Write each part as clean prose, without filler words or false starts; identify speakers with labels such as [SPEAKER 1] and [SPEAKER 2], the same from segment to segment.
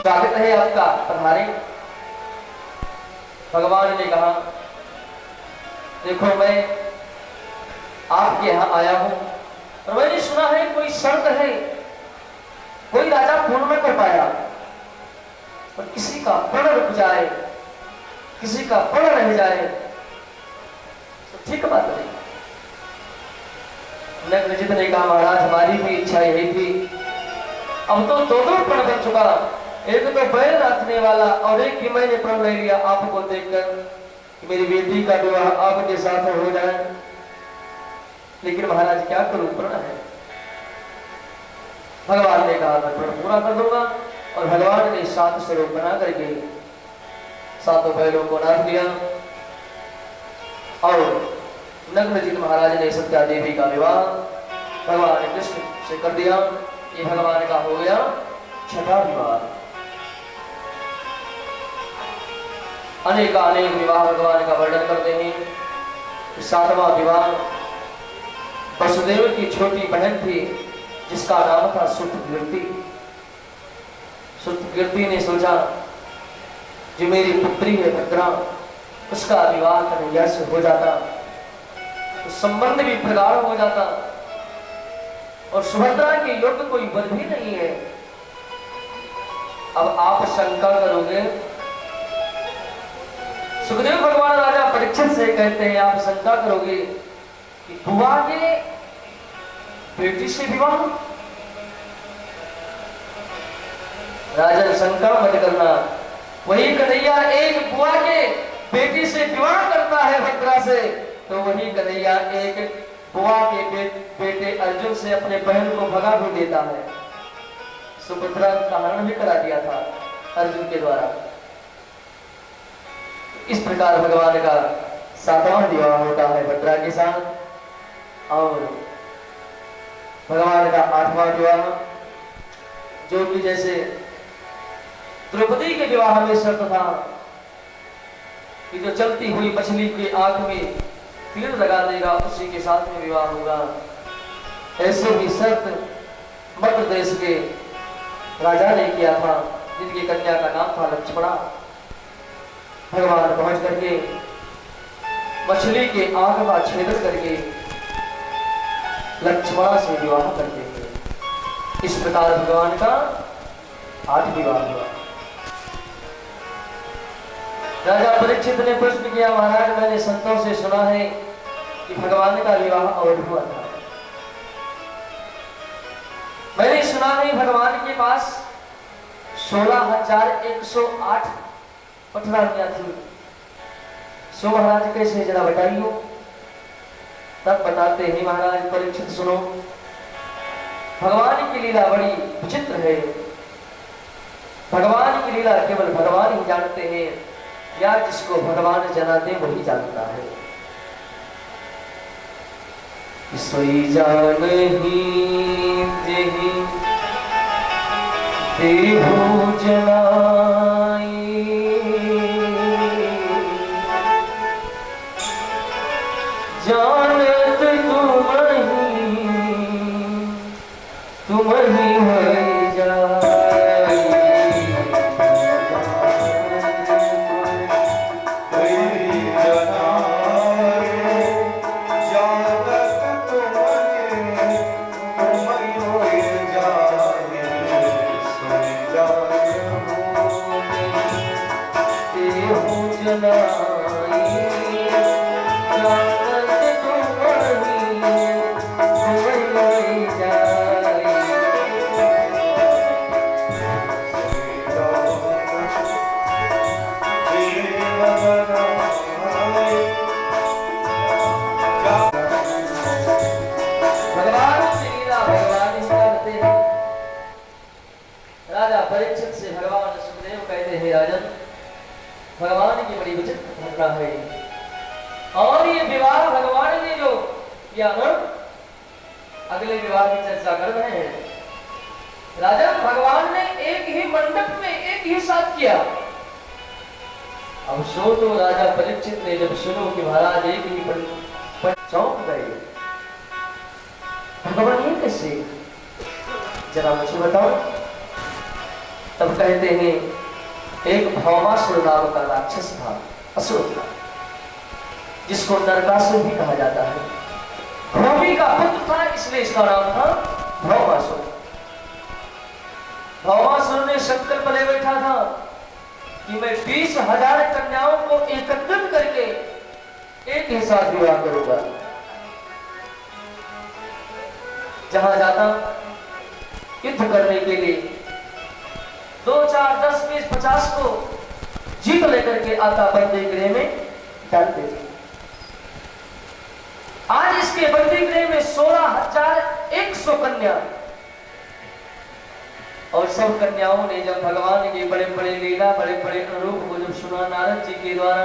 [SPEAKER 1] स्वागत है आपका पधारे। भगवान ने कहा, देखो मैं आपके यहाँ आया हूं और मैंने सुना है कोई शर्त है, कोई राजा पूर्ण न कर पाया और किसी का प्रण रुक जाए, किसी का प्रण रह जाए तो ठीक बात नहीं। नग्नजित ने कहा, महाराज हमारी भी इच्छा यही थी, अब तो दो प्रण बन चुका, एक तो बैल रखने वाला और एक ही मैंने प्रण ले लिया आपको देखकर कि मेरी बेटी का विवाह आपके साथ हो जाए। लेकिन महाराज क्या करूं, प्रण है। भगवान ने कहा मैं प्रण पूरा कर दूंगा और भगवान ने 7 स्वरूप बना करके 7 बैलों को नाथ दिया और नग्नजित महाराज ने सत्या देवी का विवाह भगवान कृष्ण से कर दिया। ये भगवान का हो गया 6वां विवाह। अनेक विवाह भगवान का वर्णन करते हैं। 7वां विवाह वसुदेव की छोटी बहन थी जिसका नाम था सुतकीर्ति। सुतकीर्ति ने सोचा जो मेरी पुत्री है भद्रा, उसका विवाह कन्हैया से हो जाता तो संबंध भी प्रगाढ़ हो जाता और सुभद्रा के योग्य कोई वर भी नहीं है। अब आप शंका करोगे, सुखदेव भगवान राजा परीक्षित से कहते हैं आप शंका करोगे कि बुआ के बेटी से विवाह। राजन शंका मत करना, वही कन्हैया एक बुआ के बेटी से विवाह करता है भद्रा से, तो वही कन्हैया एक बुआ के बेटे अर्जुन से अपने बहन को भगा भी देता है। सुभद्रा का हरण भी करा दिया था अर्जुन के द्वारा। इस प्रकार भगवान का 7वां विवाह होता है भद्रा के साथ। और भगवान का 8वां विवाह जो कि जैसे द्रौपदी के विवाह में शर्त था कि जो चलती हुई मछली की आंख में तीर लगा देगा उसी के साथ में विवाह होगा, ऐसे ही शर्त मध्य देश के राजा ने किया था जिनकी कन्या का नाम था लक्ष्मणा। भगवान पहुंच करके मछली के आंख का छेदन करके लक्ष्मणा से विवाह करते थे। इस प्रकार भगवान का 8 विवाह हुआ। राजा परीक्षित ने प्रश्न किया, महाराज मैंने संतों से सुना है कि भगवान का विवाह और हुआ था। मैंने सुना है भगवान के पास 16,108 पटरानियां थी। सो महाराज कैसे, जरा बताइए। तब बताते हैं महाराज परीक्षित सुनो, भगवान की लीला बड़ी विचित्र है। भगवान की लीला केवल भगवान ही जानते हैं या जिसको भगवान जनाते वही जानता है। सोई जान ही जेहि देहु जनाई, जानत तुम ही है जाई। राजा परीक्षित से भगवान सुखदेव कहते हैं, राजन भगवान की बड़ी विचित्र घटना है, और ये विवाह भगवान ने जो किया ना, अगले विवाह की चर्चा कर रहे हैं। राजन भगवान ने एक ही मंडप में एक ही साथ किया। अब सो तो राजा परीक्षित ने जब सुनो कि महाराज एक ही पर चौंक गए। भगवान ये कैसे, जरा मुझे बताओ। तब कहते हैं, एक भौमासुर नाम का राक्षस था, असुर था, जिसको नरकासुर भी कहा जाता है। भूमि का पुत्र था, इसलिए इसका नाम था भौमासुर। भौमासुर ने संकल्प ले बैठा था कि मैं 20,000 कन्याओं को एकत्रित करके एक ही साथ विवाह करूंगा। जहां जाता युद्ध करने के लिए 2, 4, 10, 20, 50 को जीत लेकर के आता, बंदी गृह में डालते थे। आज इसके बंदी गृह में 16,100 कन्या, और सब कन्याओं ने जब भगवान के बड़े बड़े लीला, बड़े बड़े अनुरूप को जब सुना नारद जी के द्वारा,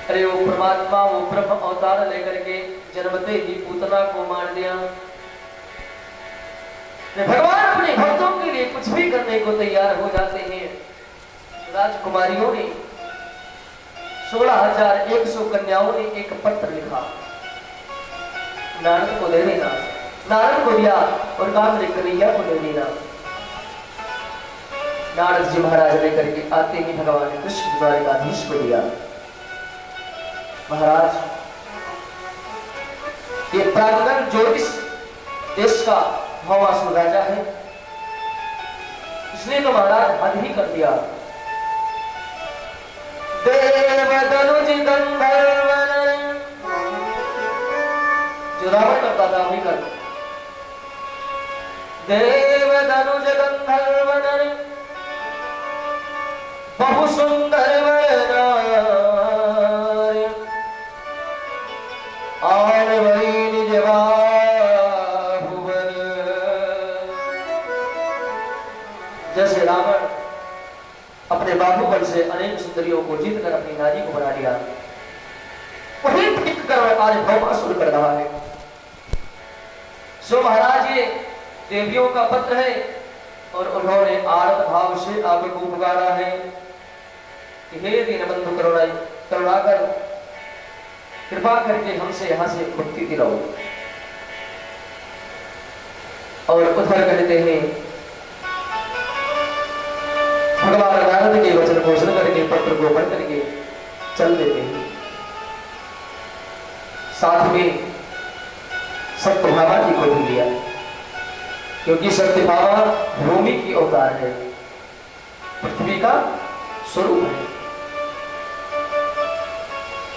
[SPEAKER 1] अरे वो परमात्मा वो ब्रह्म अवतार लेकर के जन्मते ही पूतना को मार दिया। भगवान अपने भक्तों के लिए कुछ भी करने को तैयार हो जाते हैं। राजकुमारियों ने 16,100 कन्याओं ने एक पत्र लिखा, नारद को दे देना। नारद को दिया और कामरे कन्हैया को दे देना। नारद जी महाराज लेकर के आते ही भगवान ने कृष्ण द्वारकाधीश को दिया। महाराज, ये प्रांगण ज्योतिष देश का भौमासुर राजा है, इसने तो महाराज हद ही कर दिया। देवदनुज गंधर्व, जो रावण करता था वही कर। देवदनुज गंधर्व नर बहु सुंदर आन वही निज भुवन। जैसे रावण अपने बाहुबल से अनेक सुंदरियों को जीत कर अपनी नारी को बना लिया, वही ठीक कर आज भौमासुर कर रहा है। सो महाराज, ये देवियों का पत्र है और उन्होंने आर्त भाव से आगे को पुकारा है कि हे दीनबंधु करुणाकर, कृपा करके हमसे यहां से मुक्ति दिलाओ। और उधर कहते हैं, भगवान नारद के वचन को सुन करके पत्र को पढ़ करके चल देते हैं। साथ में सत्यभामा जी को भी लिया, क्योंकि सत्यभामा भूमि की अवतार है, पृथ्वी का स्वरूप है।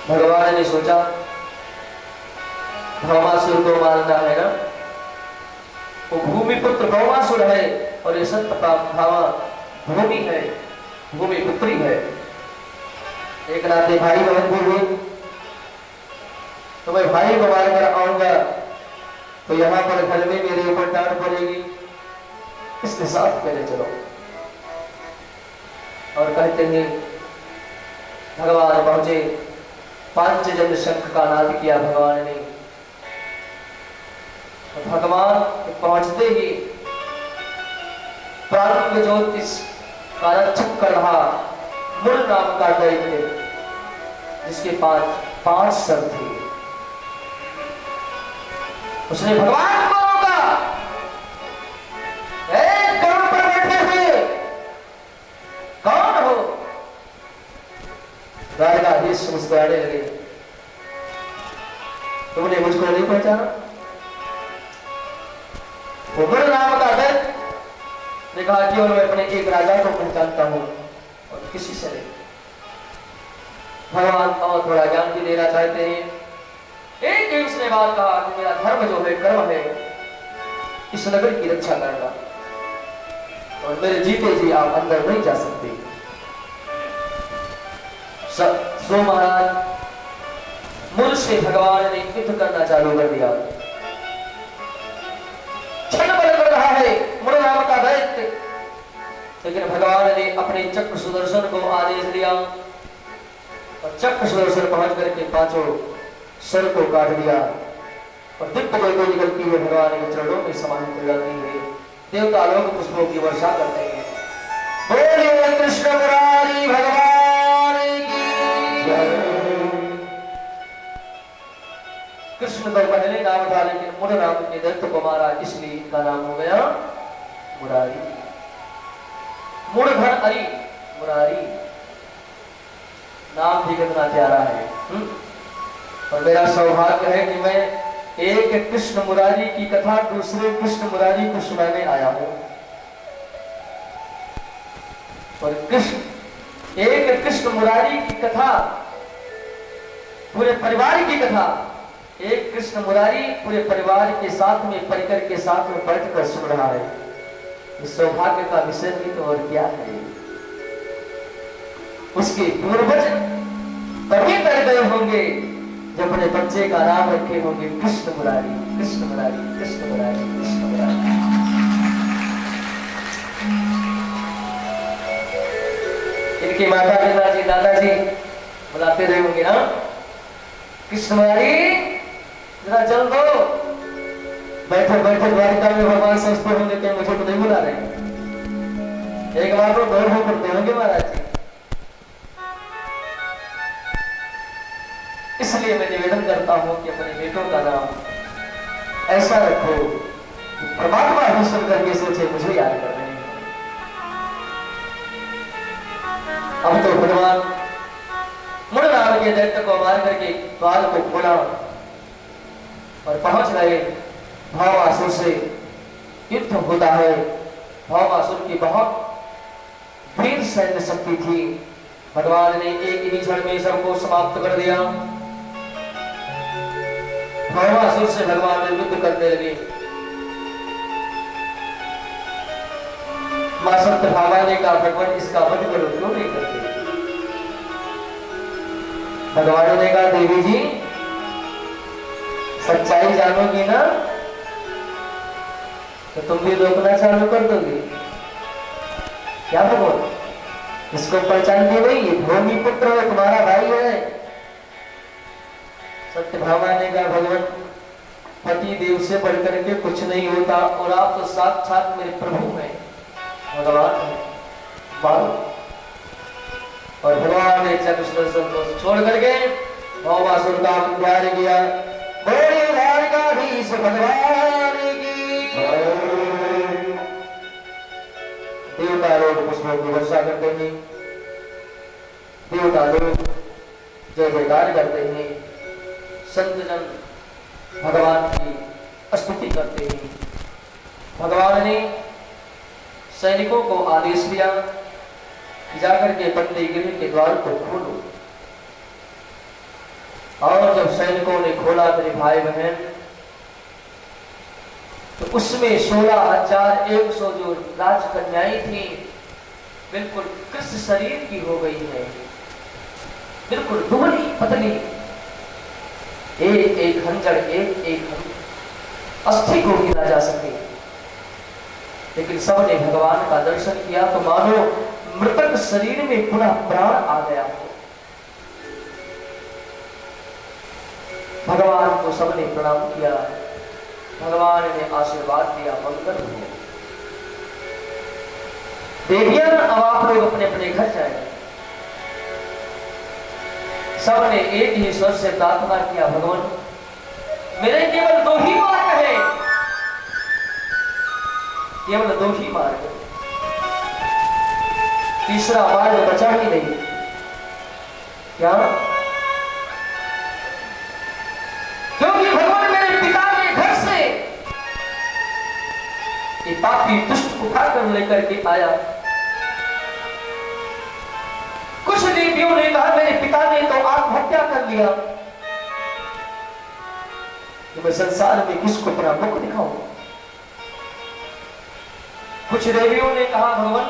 [SPEAKER 1] भगवान ने सोचा भौमासुर को मारना है ना, वो भूमि पुत्र भौमासुर है और ये सत्यभामा भूमि है, भूमि पुत्री है। एक नाते भाई बहन भी हुई, तो मैं भाई को मार कर आऊंगा तो यहाँ पर घर में मेरे ऊपर डांट पड़ेगी, इसके साथ मेरे चलो। और कहते हैं भगवान पहुंचे, पांचजन्य शंख का नाद किया भगवान ने। भगवान पहुंचते ही प्रारंभ ज्योतिष का रक्षक कर रहा मूल नाम का दैत्य, जिसके पास 5 सर थे, उसने भगवान को रोका। गरुड़ पर बैठे हुए कौन हो? द्वारकाधीश मुस्कुराने लगे, तुमने मुझको नहीं पहचाना? वो मूल नाम का दैत्य ने कहा कि मैं अपने एक राजा को पहचानता हूं और किसी से नहीं। भगवान और थोड़ा ज्ञान भी देना चाहते हैं। एक ही उसने बात कहा कि मेरा धर्म जो है, कर्म है, इस नगर की रक्षा करना, और मेरे जीते जी आप अंदर नहीं जा सकते। सो महाराज मूल से भगवान ने युद्ध करना चालू कर दिया। छल बल कर रहा है मूल नाम का दैत्य। लेकिन भगवान ने अपने चक्र सुदर्शन को आदेश दिया और चक्र सुदर्शन पहुंच करके पांचों सर को काट दिया और दिव्य ज्योति निकलती है भगवान के चरणों में समाहित हो जाती है। देवता लोग पुष्पों की वर्षा करते हैं। बोलिए कृष्ण मुरारी भगवान की जय। कृष्ण तो पहले नाम था लेकिन मुड़ नाम के दैत्य को मारा इसलिए इनका नाम हो गया मुरारी। मुड़ धन अरी मुरारी नाम भी कितना प्यारा है। और मेरा सौभाग्य है कि मैं एक कृष्ण मुरारी की कथा दूसरे कृष्ण मुरारी को सुनाने आया हूं। और एक कृष्ण मुरारी की कथा पूरे परिवार की कथा, एक कृष्ण मुरारी पूरे परिवार के साथ में परिकर के साथ में बैठकर सुन रहा है। इस सौभाग्य का विषय भी तो और क्या है। उसके पूर्वज तभी कर गए होंगे जब अपने बच्चे का नाम रखे होंगे कृष्ण मुरारी, कृष्ण मुरारी, कृष्ण मुरारी, कृष्ण मुरारी। इनकी माता पिताजी दादाजी बुलाते रहे होंगे ना, कृष्ण मुरारी जरा चल दो। बैठे बैठे द्वारिका में भगवान सोचते होंगे कि मुझे तो नहीं बुला रहे। एक बार तो दौड़ हो करते होंगे महाराज जी। इसलिए मैं निवेदन करता हूं कि अपने बेटों का नाम ऐसा रखो कि परमात्मा भी सुन करके सोचे मुझे याद कर रहे हैं। अब तो भगवान मुड़ नाम के दैत्य को मार करके द्वार को खोला और पहुंच गए। भावासुर से युद्ध होता है। भावासुर की बहुत वीर सैन्य शक्ति थी। भगवान ने एक ही क्षण में सबको समाप्त कर दिया। भावासुर से भगवान युद्ध करने लगे। मां सत्यभामा ने कहा भगवान इसका वध करो, क्यों नहीं करते। भगवान ने कहा देवी जी सच्चाई जानोगी ना तो तुम भी रोकना चालू कर दोगे क्या। भगवान इसको पहचानती नहीं, ये भूमि पुत्र है, तुम्हारा भाई है। सत्यभामा ने कहा भगवान पति देव से बढ़कर के कुछ नहीं होता और आप तो साक्षात मेरे प्रभु हैं, भगवान मारो। और भगवान ने चक्र सुदर्शन को छोड़ करके भावासुर का उद्धार किया। बड़ी द्वारकाधीश भगवान की देवता लोग पुष्पों की वर्षा करते हैं। देवता लोग जय जयकार करते हैं। संत जन भगवान की स्तुति करते हैं। भगवान ने सैनिकों को आदेश दिया कि जाकर के पंडितगिरी के द्वार को खोलो। और जब सैनिकों ने खोला मेरे भाई बहन तो उसमें 16,100 जो राजकन्याएं थी बिल्कुल कृष्ण शरीर की हो गई है, बिल्कुल दुबली पतली, एक एक खंजर एक एक अस्थि को गिना जा सके। लेकिन सबने भगवान का दर्शन किया तो मानो मृतक शरीर में पुनः प्राण आ गया हो। भगवान को सबने प्रणाम किया। भगवान ने आशीर्वाद दिया मंगल हो। देवियां अब आप लोग अपने अपने घर जाए। सबने एक ही स्वर से प्रार्थना किया भगवान मेरे केवल 2 ही मार्ग है, केवल 2 ही मार्ग, तीसरा मार्ग बचा ही नहीं। क्या? क्योंकि भगवान मेरे पिता के घर से ये पापी दुष्ट उठाकर लेकर के आया। कुछ देवियों ने कहा मेरे पिता ने तो आत्महत्या कर लिया, कि मैं संसार में किसको अपना मुख दिखाऊं। कुछ देवियों ने कहा भगवान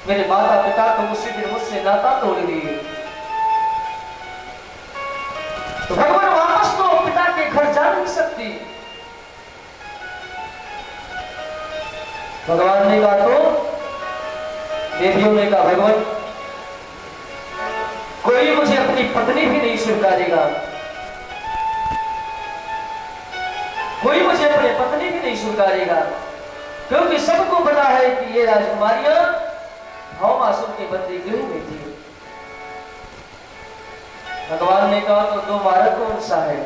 [SPEAKER 1] मेरे माता पिता तो उसी दिन मुझसे नाता तोड़ दिए, तो भगवान वापस तो पिता के घर जा नहीं सकती। भगवान ने कहा तो देवियों ने कहा भगवान कोई मुझे अपनी पत्नी भी नहीं स्वीकारेगा, कोई मुझे अपनी पत्नी भी नहीं स्वीकारेगा, क्योंकि सबको पता है कि ये राजकुमारियां भौमासुर के बंदी गृह में थी। भगवान ने कहा तो दो मार्ग कौन सा है?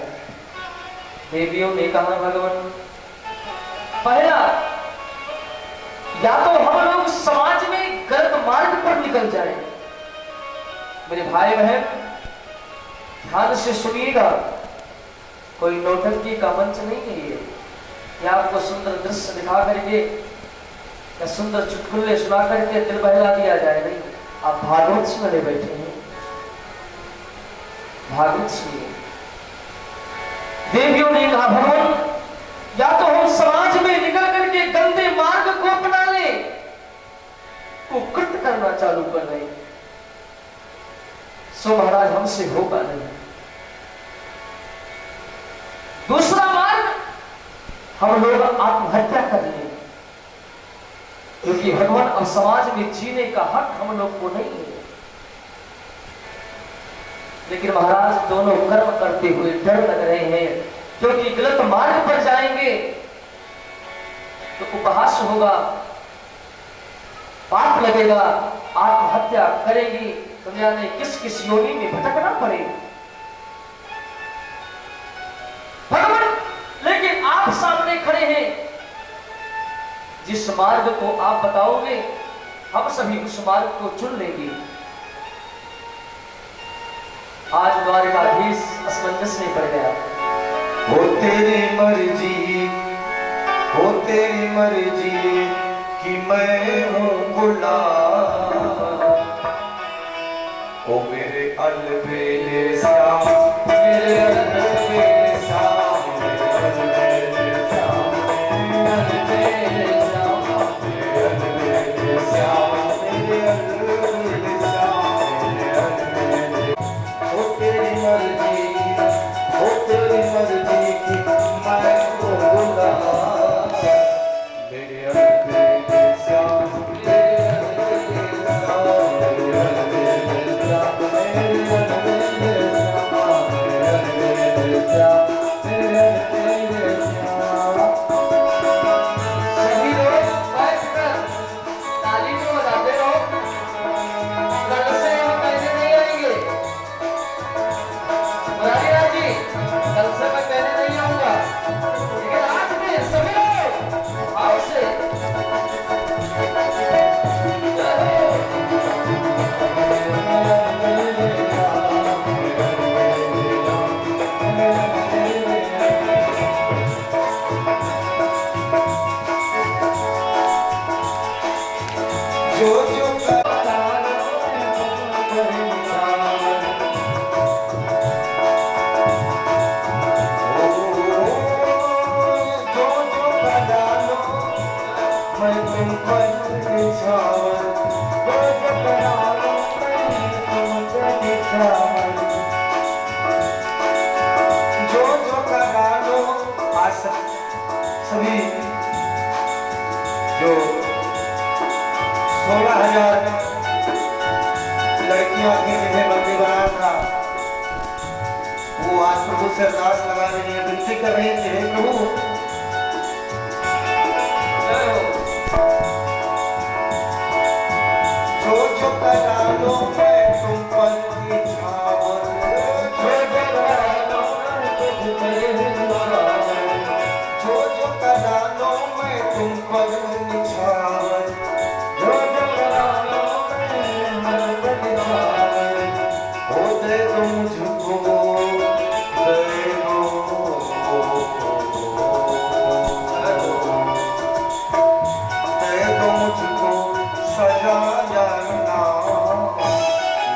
[SPEAKER 1] देवियों ने कहा भगवान पहला, या तो हम लोग समाज में गलत मार्ग पर निकल जाएं। मेरे भाई बहन ध्यान से सुनिएगा, कोई नौटंकी का मंच नहीं है ये आपको सुंदर दृश्य दिखा करके या सुंदर चुटकुले सुना करके दिल बहला दिया जाए, नहीं। आप भागवत सुनने बैठे हैं, भागवत सुनिए। देवियों ने कहा भगवान या तो हम समाज में निकल करके गंदे मार्ग को अपना ले, कुकृत करना चालू कर रहे, सो महाराज हमसे होगा नहीं। दूसरा मार्ग, हम लोग आत्महत्या कर लें, क्योंकि भगवान अब समाज में जीने का हक हम लोग को नहीं है। लेकिन महाराज दोनों कर्म करते हुए डर लग रहे हैं, क्योंकि गलत मार्ग पर जाएंगे तो उपहास होगा, पाप लगेगा, आत्महत्या करेगी, दुनिया ने किस किस योनि में भटकना पड़ेगा। भगवान लेकिन आप सामने खड़े हैं, जिस मार्ग को आप बताओगे हम सभी उस मार्ग को चुन लेंगे। आज द्वारिकाधीश असमंजस में पड़ गया।
[SPEAKER 2] हो तेरी मर्जी, हो तेरी मर्जी कि मैं हूँ गुलाम, ओ मेरे अलबेले श्याम, मेरे अलबेले श्याम, मेरे अलबेले श्याम, मेरे अलबेले श्याम, मेरे अलबेले श्याम, मेरे अलबेले श्याम, मेरे अलबेले। हो तेरी मर्जी, हो तेरी मर्जी कि मैं हूँ गुलाम, मेरे अलबेले श्याम, मेरे अलबेले श्याम, मेरे अलबेले श्याम, मेरे अलबेले श्याम, मेरे अलबेले श्याम, मेरे अलबेले श्याम।
[SPEAKER 1] सभी लोग बैठकर ताली तो बजाते रहो, कल से हम कहने नहीं आएंगे। मुरारीलाल जी, कल से मैं कहने नहीं आऊंगा, लेकिन आज में सभी लोग भाव से
[SPEAKER 2] जो जो करार करे निशान, ओ जो जो करालो मैं तुम पर निछावर, जो जो करालो मैं तुम पर निछावर, जो जो करालो। आज सभी जो 16,000 लड़कियां थी जिन्हें बंदी बनाया था, वो आज प्रभु से अरदास लगा रही है, विनती कर रही है, हे प्रभु जो जो करालो मैं तुम पर निछावर, जो जो करालो मैं तुम पर निछावर, जो जो करालो मैं तुम पर निछावर, जो जो करालो मैं तुम पर निछावर। हो दे दो मुझको, दे दो, दे दो मुझको सजा या इनाम,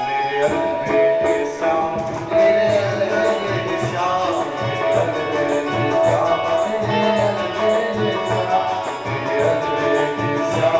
[SPEAKER 2] मेरे अलबेले श्याम, मेरे अलबेले श्याम, मेरे अलबेले श्याम, मेरे अलबेले श्याम, मेरे अलबेले श्याम।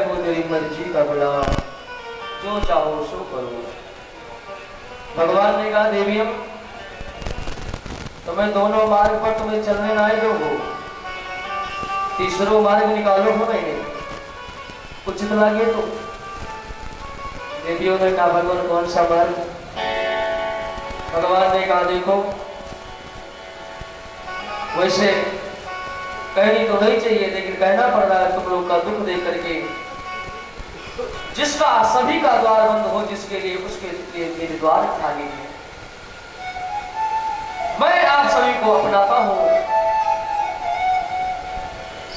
[SPEAKER 1] मैं हूँ तेरी मर्जी का गुलाम, जो चाहो सो करो। भगवान ने कहा देवियम तुम्हें दोनों मार्ग पर तुम्हें चलने ना दो, तीसरो मार्ग निकालो हो मैंने उचित लगे तो। देवियों ने कहा भगवान कौन सा मार्ग? भगवान ने कहा देखो वैसे कहनी तो नहीं चाहिए लेकिन कहना पड़ रहा है तुम लोग का दुख देख करके। जिसका सभी का द्वार बंद हो जिसके लिए उसके लिए मेरे द्वार खाली है। मैं आप सभी को अपनाता हूं।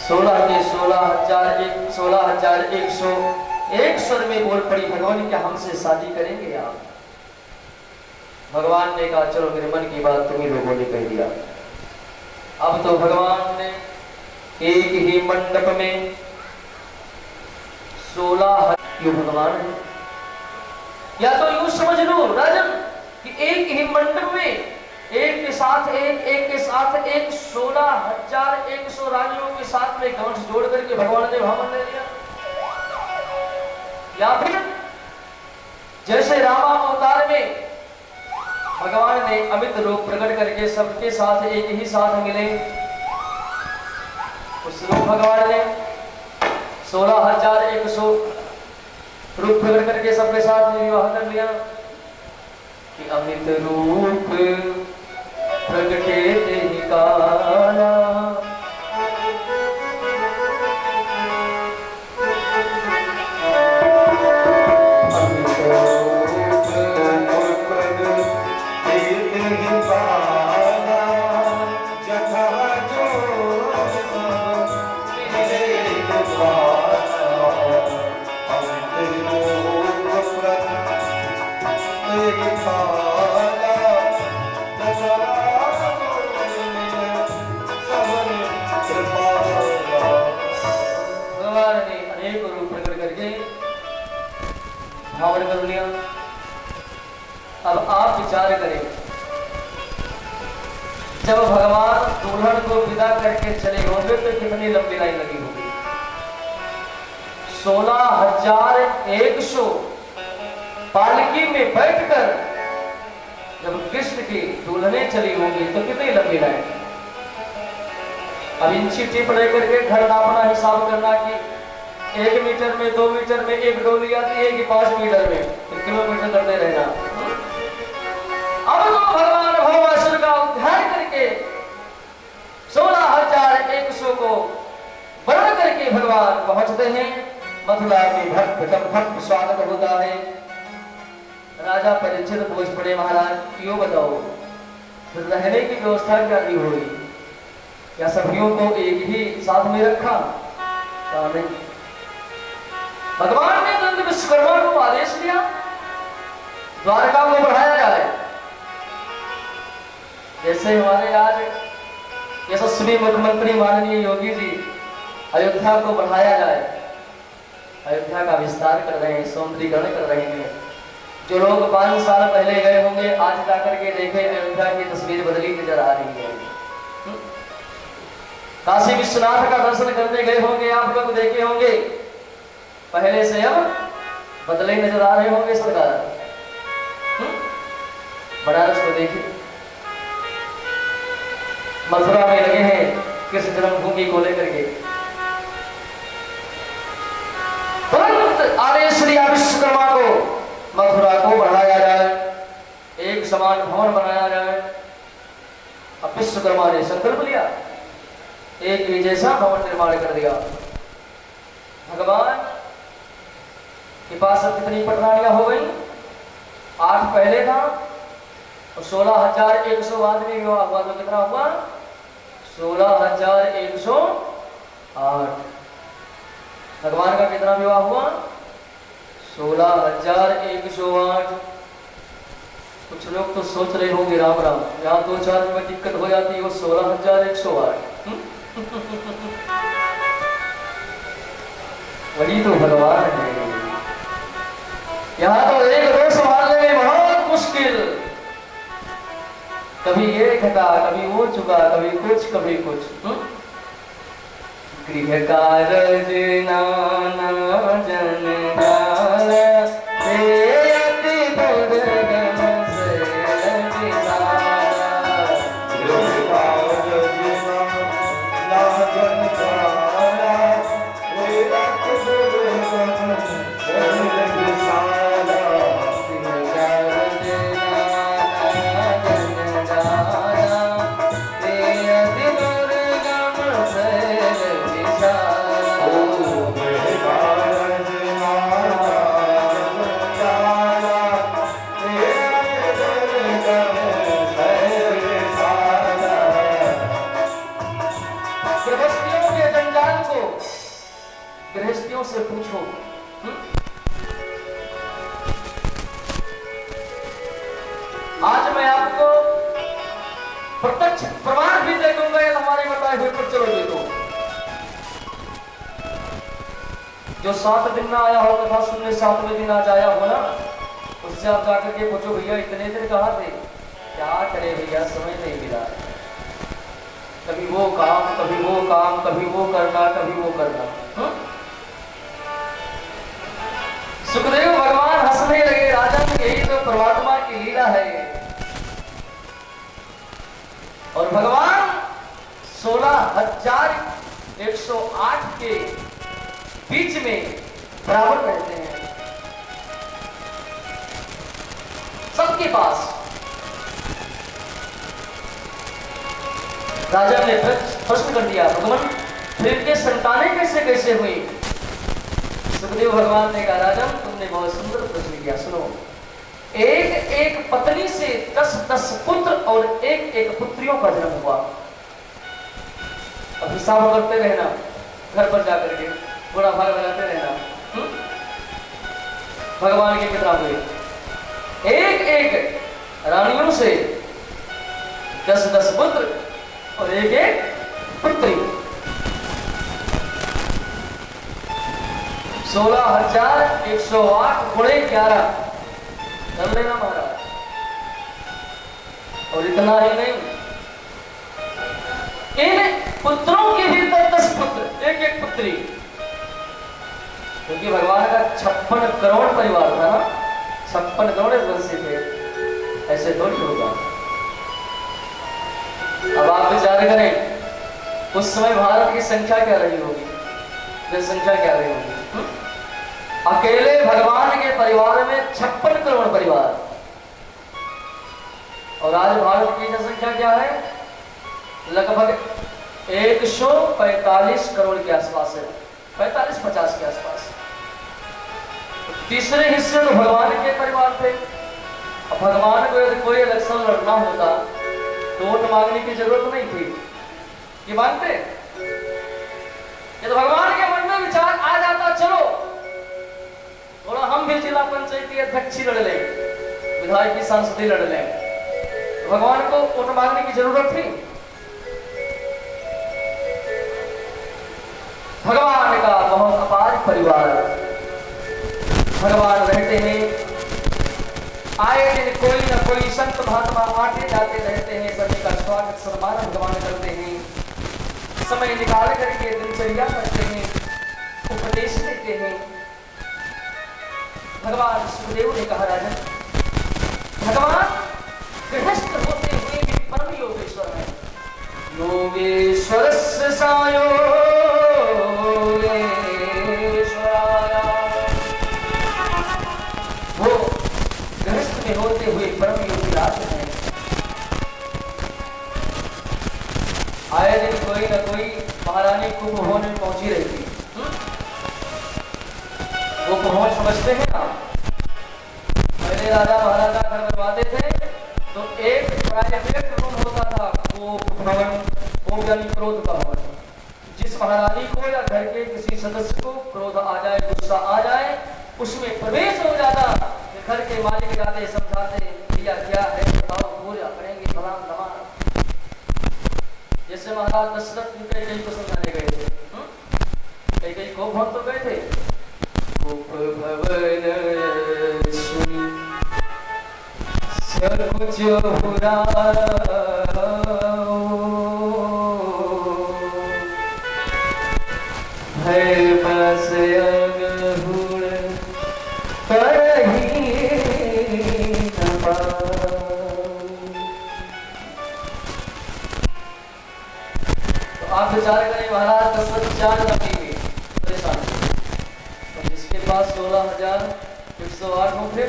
[SPEAKER 1] 16,101 स्वर में बोल पड़ी भगवान क्या हमसे शादी करेंगे आप? भगवान ने कहा चलो मेरे मन की बात तुम्ही लोगों ने कह दिया। अब तो भगवान ने एक ही मंडप में 16 क्यों भगवान है? या तो यूं समझ लो राजन कि एक ही मंडप में एक के साथ एक 16,100 रानियों के साथ में गांठ जोड़ करके भगवान ने भवन ले लिया। या फिर जैसे रामा अवतार में भगवान ने अमित रूप प्रकट करके सबके साथ एक ही साथ मिले, उस रूप भगवान ने 16,100 रूप प्रकट करके सबके साथ में विवाह कर लिया कि अमित रूप प्रगटे तेहि काला। कर लिया। अब आप विचार करें जब भगवान दुल्हन को विदा करके चले होंगे तो कितनी लंबी लाइन लगी होगी? 16,100 पालकी में बैठकर जब कृष्ण की दुल्हने चली होंगी तो कितनी लंबी लाइन। अब इंची टिप लेकर के घर नापना हिसाब करना कि 1 मीटर में 2 मीटर में एक डोली आती है कि 5 मीटर में तो किलोमीटर करते रहना। अब तो भगवान भवनासुर का उद्धार करके 16,100 को वर्ण करके भगवान पहुंचते हैं। मथुरा में भक्त स्वागत होता है। राजा परीक्षित पूछ पड़े महाराज क्यों बताओ फिर रहने की व्यवस्था क्या की होगी? क्या सभियों को एक ही साथ में रखा? नहीं। भगवान ने तुरंत विश्वकर्मा को आदेश दिया द्वारका को बढ़ाया जाए। जैसे हमारे आज यशस्वी मुख्यमंत्री माननीय योगी जी अयोध्या को बढ़ाया जाए, अयोध्या का विस्तार कर रहे हैं, सौंदर्यीकरण कर रहे हैं। जो लोग 5 साल पहले गए होंगे आज जाकर के देखे अयोध्या की तस्वीर बदली नजर आ रही है। काशी विश्वनाथ का दर्शन करने गए होंगे, आप लोग देखे होंगे पहले से अब बदले नजर आ रहे होंगे सरकार। बनारस को देखिए, मथुरा में लगे हैं कृष्ण जन्मभूमि को लेकर के। तुरंत आदेश दिया विश्वकर्मा को मथुरा को बढ़ाया जाए, एक समान भवन बनाया जाए। अब विश्वकर्मा ने संकल्प लिया, एक ही जैसा भवन निर्माण कर दिया। भगवान के पास अब कितनी पटरानियां हो गई? 8 पहले था और 16,100 बाद में विवाह हुआ तो कितना हुआ? 16,108। भगवान का कितना विवाह हुआ? 16,108। कुछ लोग तो सोच रहे होंगे राम राम यहाँ 2-4 में दिक्कत हो जाती है वो 16,108। वही तो भगवान है। यहाँ तो एक रोज संभालने में बहुत मुश्किल, कभी ये घटा कभी वो चुका कभी कुछ गृह कारज नाना जन जाना, ते अति दुर्गम से विसारा।
[SPEAKER 2] गृह कारज नाना जन जाना, ते अति दुर्गम से विसारा।
[SPEAKER 1] गृह कारज नाना जन जाना, ते अति दुर्गम से विसारा।
[SPEAKER 2] गृह कारज नाना जन जाना, ते अति दुर्गम से विसारा।
[SPEAKER 1] गृहस्थियों के जंजाल को गृहस्थियों से पूछो। आज मैं आपको प्रत्यक्ष प्रमाण भी दे दूंगा या हमारे बताए हुए पर चलो देखो। जो 7 दिन में आया होगा था सुनने 7वें दिन आज आया हो ना, उससे आप जाकर के पूछो भैया इतने दिन कहाँ थे, क्या करे भैया समय नहीं मिला। कभी वो काम कभी वो काम, कभी वो करना कभी वो करना। सुखदेव भगवान हंसने लगे, राजन यही तो परमात्मा की लीला है। और भगवान 16,108 के बीच में बराबर रहते हैं सबके पास। राजा ने प्रश्न कर दिया, भगवान फिर इनके संतानें कैसे कैसे हुई। सुखदेव भगवान ने कहा, राजन तुमने बहुत सुंदर प्रश्न किया। सुनो, एक एक पत्नी से 10-10 पुत्र और एक एक पुत्रियों का जन्म हुआ। अब हिसाब करते रहना, घर पर जाकर के बुरा भाग लगाते रहना। भगवान के कितना हुए, एक एक रानियों से 10-10 पुत्र और एक एक पुत्री। 16,108 गुणे 11 कर लेना महाराज। और इतना ही नहीं, इन पुत्रों के भी 10 पुत्र एक एक पुत्री, क्योंकि भगवान का 56 करोड़ परिवार था ना, 56 करोड़ वंशी थे, ऐसे थोड़ी होगा। अब आप विचार करें उस समय भारत की संख्या क्या रही होगी, जनसंख्या क्या रही होगी। अकेले भगवान के परिवार में 56 करोड़ परिवार, और आज भारत की जनसंख्या क्या है, लगभग 145 करोड़ के आसपास है, 45-50 के आसपास। तीसरे हिस्से तो भगवान के परिवार थे। अब भगवान को यदि कोई इलेक्शन लड़ना होता तो वोट मांगने की जरूरत नहीं थी, ये मानते। ये तो भगवान के मन में विचार आ जाता, चलो थोड़ा हम भी जिला पंचायती अध्यक्ष लड़ लें, विधायक सांसदी लड़ लें, तो भगवान को वोट मांगने की जरूरत थी। भगवान का बहुत अपार परिवार, भगवान रहते हैं, आए दिन कोई न कोई संत महात्मा आते जाते रहते हैं, सभी का स्वागत सम्मान भगवान करते हैं, समय निकाल करके दिनचर्या करते हैं, उपदेश देते हैं। भगवान सुखदेव ने कहा, राजन भगवान गृहस्थ होते हुए भी परम योगेश्वर है। योगेश्वर सायो वो गृहस्थ में होते हुए परम योगी राज है। आए दिन कोई न कोई महारानी कुंभभवन में पहुंची रहती। वो कुंभभवन समझते हैं ना, पहले राजा महाराजा घर बनवाते थे तो एक प्राइवेट रूम होता था, वो भवन, वो यानी क्रोध का भवन। जिस महारानी को या घर के किसी सदस्य को क्रोध आ जाए, गुस्सा आ जाए, उसमें प्रवेश हो जाता। घर के मालिक जाते समझाते, भैया क्या है बताओ, पूरा करेंगे फलाम धमाम। जैसे महाराज दशरथ कई को समझाने गए थे, कई को भवन तो गए थे, सुनी सब कुछ बुरा विचार करें महाराज, 10,000 लगेंगे परेशान, और जिसके पास 16,108 हो फिर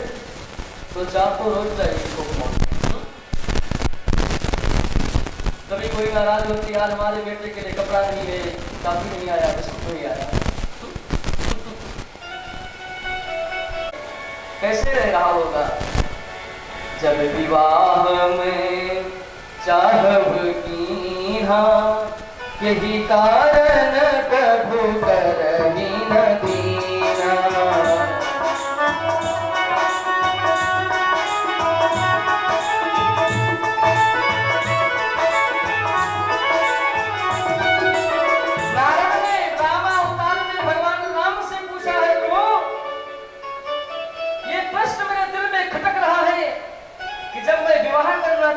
[SPEAKER 1] तो 4 तो रोज जाएगी। कभी कोई नाराज होती यार हमारे बेटे के लिए कपड़ा नहीं है, काफी नहीं आया, बिस्कुट नहीं आया, कैसे रह रहा होगा? जब विवाह में चाहब कीन्हा, यही कारण प्रभु करही न दीना।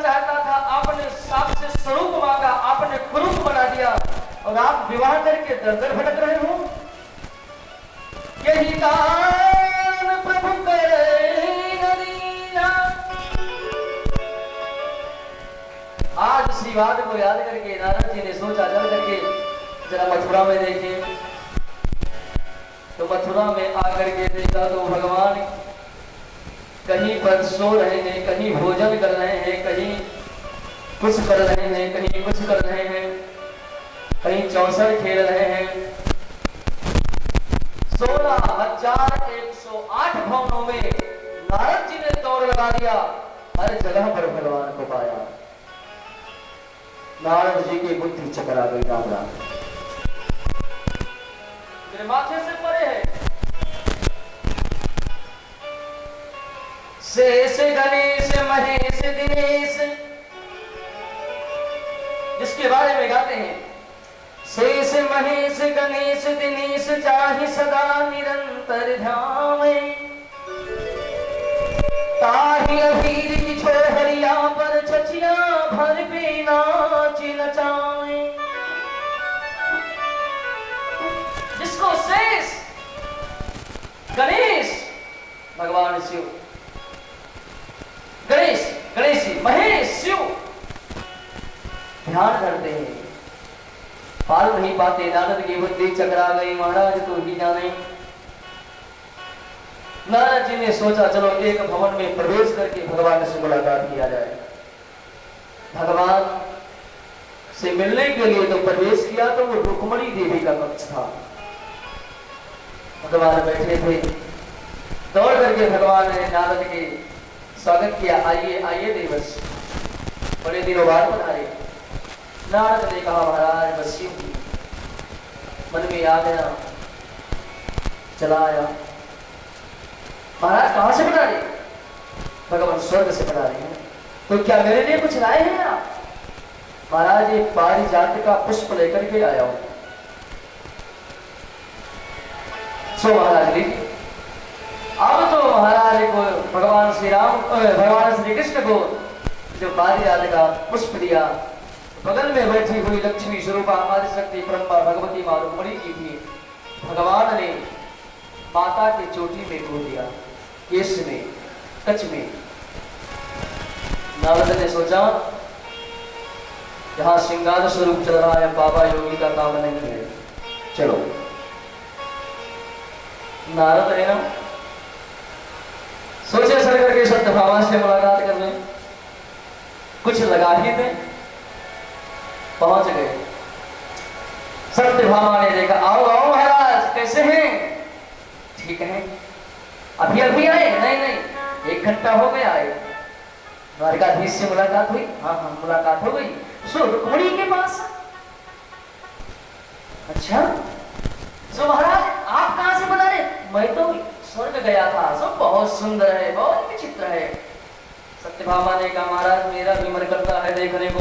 [SPEAKER 1] चाहता था, आपने साक्षी स्वरूप मांगा, आपने कुरूप बना दिया, और आप विवाह करके दर-दर भटक रहे हो। यही कारण प्रभु करही न दीना। आज इसी बात को याद करके नारद जी ने सोचा, चल करके जरा मथुरा में देखें। तो मथुरा में आकर के देखा तो भगवान कहीं पर सो रहे हैं, कहीं भोजन कर रहे हैं, कहीं कुछ कर रहे हैं, कहीं कुछ कर रहे हैं, कहीं चौसर खेल रहे हैं। 16,108 भवनों में नारद जी ने दौड़ लगा दिया, हर जगह पर भगवान को पाया। नारद जी की बुद्धि चकरा गई। राम राम मेरे माथे से परे है। शेष गणेश महेश दिनेश, जिसके बारे में गाते हैं, शेष महेश गणेश दिनेश चाहि सदा निरंतर ध्यावे, ताहि अहीर की छोहरिया पर छचिया भर पे नाच नचाए। जिसको शेष गणेश भगवान शिव, गणेश गणेशी महेश शिव ध्यान करते हैं, पाल नहीं पाते। नारद की बुद्धि चकरा गई, महाराज तो ही जाने। नारद जी ने सोचा चलो एक भवन में प्रवेश करके भगवान से मुलाकात किया जाए। भगवान से मिलने के लिए तो प्रवेश किया तो वो रुक्मणी देवी का कक्ष था। भगवान बैठे थे, दौड़ करके भगवान ने नारद के स्वागत किया, आइए आइए देवश, बड़े दिनों बाद पधारे। नारद ने कहा महाराज बस शिव जी, मन में आ गया, चला आया। महाराज कहां से पधारे? भगवान स्वर्ग से पधारे हैं। तो क्या मेरे लिए कुछ लाए हैं आप? महाराज एक पारिजात का पुष्प लेकर के आया हूं। सो महाराज लीजिए। अब तो महाराज को भगवान श्री कृष्ण को जो पारिजात का पुष्प दिया, बगल में बैठी हुई लक्ष्मी स्वरूपा हमारी शक्ति ब्रह्मा भगवती मां रुक्मिणी की थी। भगवान ने माता की चोटी में खो दिया, केश में, कच में। नारद ने सोचा यहाँ श्रृंगार स्वरूप चल रहा है, बाबा योगी का काम नहीं है, चलो। नारद है ना, सोचे सर करके सत्यभामा से मुलाकात कर लें, कुछ लगा ही थे। पहुंच गए। सत्यभामा ने देखा, आओ आओ महाराज, कैसे हैं? ठीक है। अभी अभी आए? नहीं नहीं, 1 घंटा हो गया आए। द्वारकाधीश से मुलाकात हुई? हाँ हाँ मुलाकात हो गई। सो रुक्मिणी के पास? अच्छा। सो महाराज आप कहां से बता रहे? मैं तो स्वर्ग गया था, सो बहुत सुंदर है, बहुत विचित्र है। सत्यभामा ने कहा महाराज मेरा भी मन करता है देखने को।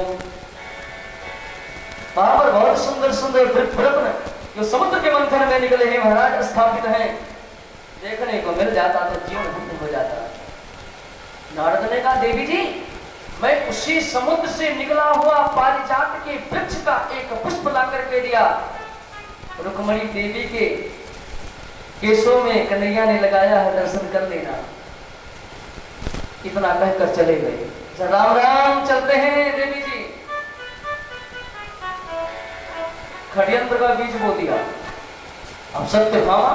[SPEAKER 1] वहां पर बहुत सुंदर सुंदर रत्न जो समुद्र के मंथन में निकले हैं महाराज स्थापित हैं, देखने को मिल जाता तो जीवन धन्य हो जाता। नारद ने कहा देवी जी मैं उसी समुद्र से निकला हुआ पारिजात के वृक्ष का एक पुष्प ला करके दिया। रुक्मिणी देवी के केशों में कन्हैया ने लगाया है, दर्शन कर लेना। इतना कहकर चले गए। राम राम, चलते हैं देवी जी। षड्यंत्र का बीज बो दिया। अब सत्यभामा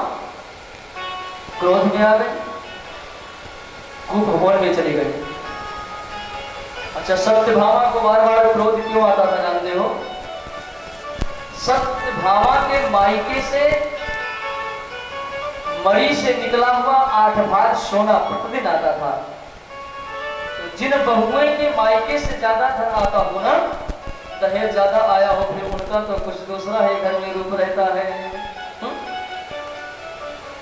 [SPEAKER 1] क्रोध में आ गई, खूब भवन में चली गई। अच्छा, सत्यभामा को बार बार क्रोध क्यों आता था जानते हो? सत्यभामा के मायके से मणि से निकला हुआ 8 भार सोना प्रतिदिन आता था। तो जिन बहुओं के मायके से ज्यादा धन आता हो ना, दहेज ज्यादा आया हो, फिर उनका तो कुछ दूसरा है, घर में रूप रहता है।